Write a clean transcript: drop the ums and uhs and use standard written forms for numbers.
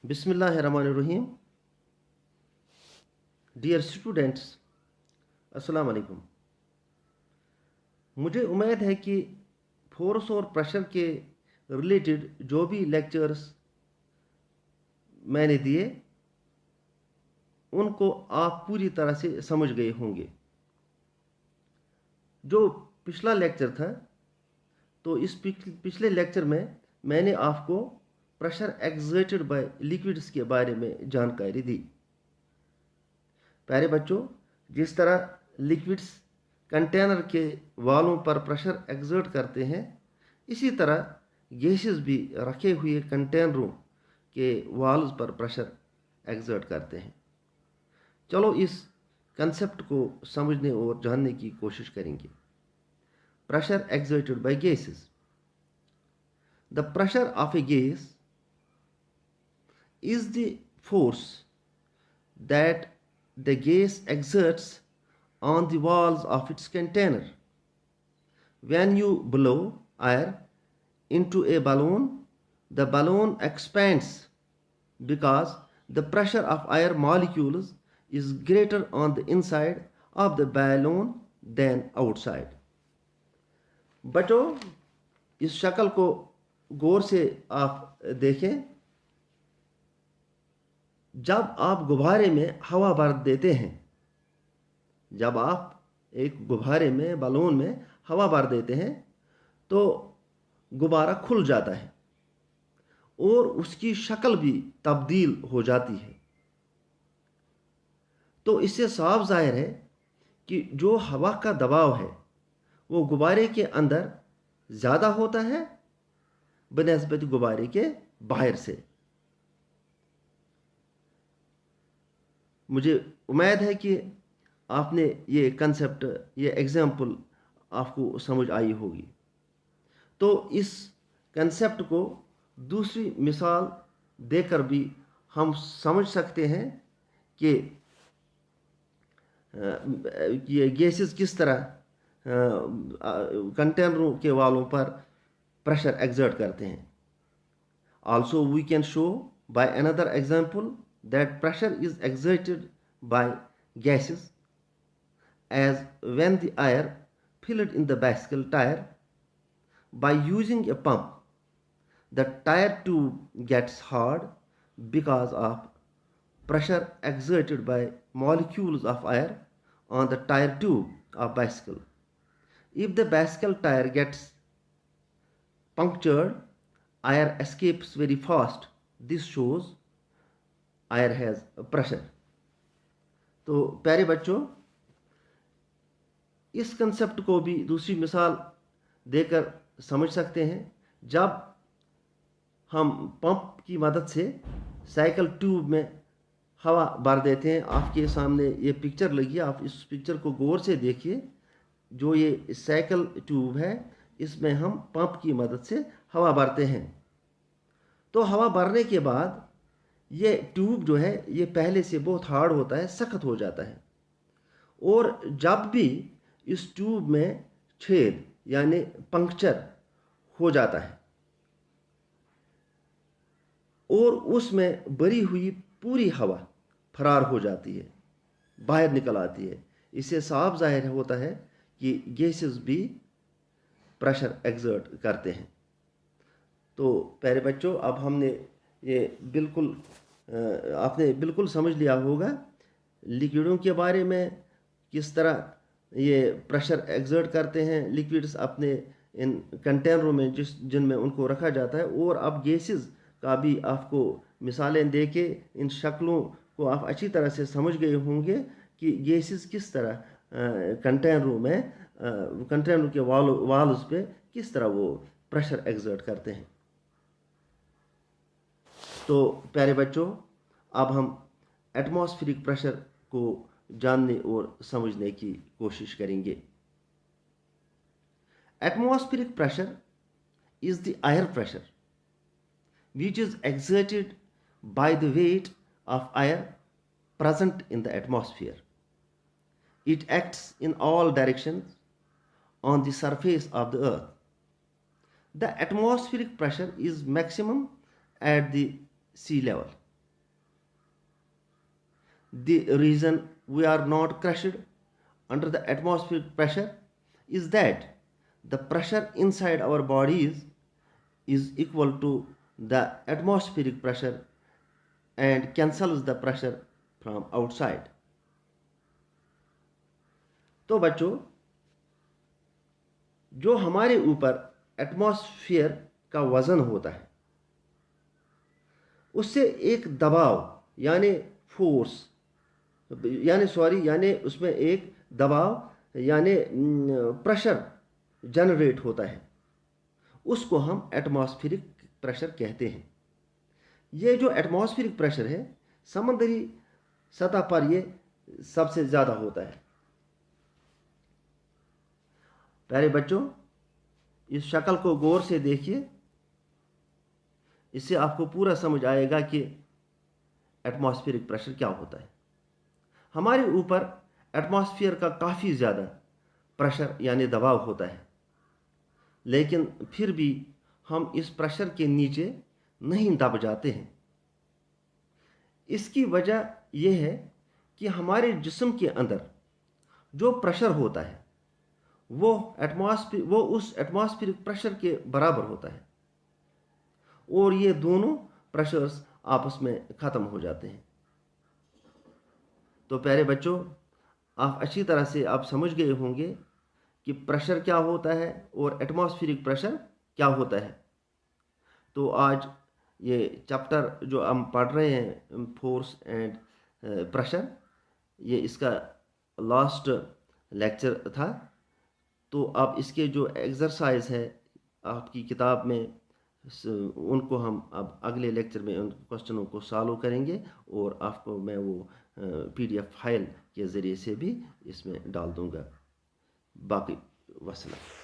बिस्मिल्लाहिर्रहमानिर्रहीम। Dear students, अस्सलाम वालेकुम। मुझे उम्मीद है कि फोर्स और प्रेशर के रिलेटेड जो भी लेक्चर्स मैंने दिए उनको आप पूरी तरह से समझ गए होंगे। जो पिछला लेक्चर था, तो इस पिछले लेक्चर में मैंने आपको प्रेशर एक्सर्टेड बाय लिक्विड्स के बारे में जानकारी दी। प्यारे बच्चों, जिस तरह लिक्विड्स कंटेनर के वालों पर प्रेशर एक्सर्ट करते हैं, इसी तरह गैसेस भी रखे हुए कंटेनरों के वाल्स पर प्रेशर एक्सर्ट करते हैं। चलो इस कंसेप्ट को समझने और जानने की कोशिश करेंगे। Pressure exerted by gases. The pressure of A gas is the force that the gas exerts on the walls of its container. When you blow air into a balloon, the balloon expands because the pressure of air molecules is greater on the inside of the balloon than outside. बच्चों, इस शक्ल को गौर से आप देखें। जब आप गुब्बारे में हवा भर देते हैं, जब आप एक गुब्बारे में बलून में हवा भर देते हैं, तो गुब्बारा खुल जाता है और उसकी शक्ल भी तब्दील हो जाती है। तो इससे साफ जाहिर है कि जो हवा का दबाव है वो गुब्बारे के अंदर ज़्यादा होता है बनिस्बत गुब्बारे के बाहर से। मुझे उम्मीद है कि आपने ये कंसेप्ट, ये एग्जाम्पल आपको समझ आई होगी। तो इस कंसेप्ट को दूसरी मिसाल देकर भी हम समझ सकते हैं कि ये गैसेस किस तरह कंटेनरों के वालों पर प्रेशर एक्सर्ट करते हैं। Also we can show by another example that pressure is exerted by gases as when the air filled in the bicycle tire. By using a pump, the tire tube gets hard because of pressure exerted by molecules of air on the tire tube of bicycle. If the bicycle tire gets punctured, air escapes very fast. This shows air has pressure. तो प्यारे बच्चों, इस concept को भी दूसरी मिसाल देकर समझ सकते हैं। जब हम पंप की मदद से साइकिल ट्यूब में हवा भर देते हैं, आपके सामने ये पिक्चर लगी है, आप इस पिक्चर को गौर से देखिए। जो ये साइकिल ट्यूब है, इसमें हम पंप की मदद से हवा भरते हैं। तो हवा भरने के बाद ये ट्यूब जो है ये पहले से बहुत हार्ड होता है, सख्त हो जाता है। और जब भी इस ट्यूब में छेद यानी पंक्चर हो जाता है और उसमें भरी हुई पूरी हवा फरार हो जाती है, बाहर निकल आती है। इससे साफ जाहिर होता है कि गैसेस भी प्रेशर एक्सर्ट करते हैं। तो प्यारे बच्चों, अब हमने ये बिल्कुल आपने बिल्कुल समझ लिया होगा लिक्विडों के बारे में, किस तरह ये प्रेशर एक्सर्ट करते हैं लिक्विड्स अपने इन कंटेनरों में जिनमें उनको रखा जाता है। और अब गैसेस का भी आपको मिसालें देके इन शक्लों को आप अच्छी तरह से समझ गए होंगे कि गैसेस किस तरह कंटेनरों में कंटेनर के वाल्व्स पे किस तरह वो प्रेशर एक्सर्ट करते हैं। तो प्यारे बच्चों, अब हम एटमॉस्फेरिक प्रेशर को जानने और समझने की कोशिश करेंगे। Atmospheric pressure is the air pressure which is exerted by the weight of air present in the atmosphere. It acts in all directions on the surface of the earth. The atmospheric pressure is maximum at the sea level. the reason we are not crushed under the atmospheric pressure is that the pressure inside our bodies is equal to the atmospheric pressure and cancels the pressure from outside. तो बच्चों, जो हमारे ऊपर atmosphere का वजन होता है, उससे एक दबाव यानी फोर्स यानी उसमें एक दबाव यानी प्रेशर जनरेट होता है, उसको हम एटमॉस्फेरिक प्रेशर कहते हैं। ये जो एटमॉस्फेरिक प्रेशर है, समुद्री सतह पर ये सबसे ज़्यादा होता है। प्यारे बच्चों, इस शक्ल को गौर से देखिए, इससे आपको पूरा समझ आएगा कि एटमॉस्फेरिक प्रेशर क्या होता है। हमारे ऊपर एटमॉस्फेयर का काफ़ी ज़्यादा प्रेशर यानी दबाव होता है, लेकिन फिर भी हम इस प्रेशर के नीचे नहीं दब जाते हैं। इसकी वजह यह है कि हमारे जिस्म के अंदर जो प्रेशर होता है वो उस एटमॉस्फेरिक प्रेशर के बराबर होता है, और ये दोनों प्रेशर्स आपस में ख़त्म हो जाते हैं। तो प्यारे बच्चों, आप अच्छी तरह से आप समझ गए होंगे कि प्रेशर क्या होता है और एटमॉस्फेरिक प्रेशर क्या होता है। तो आज ये चैप्टर जो हम पढ़ रहे हैं, फोर्स एंड प्रेशर, ये इसका लास्ट लेक्चर था। तो आप इसके जो एक्सरसाइज है आपकी किताब में, उनको हम अब अगले लेक्चर में उन क्वेश्चनों को सॉल्व करेंगे, और आपको मैं वो PDF फाइल के ज़रिए से भी इसमें डाल दूंगा। बाकी वसल्लम।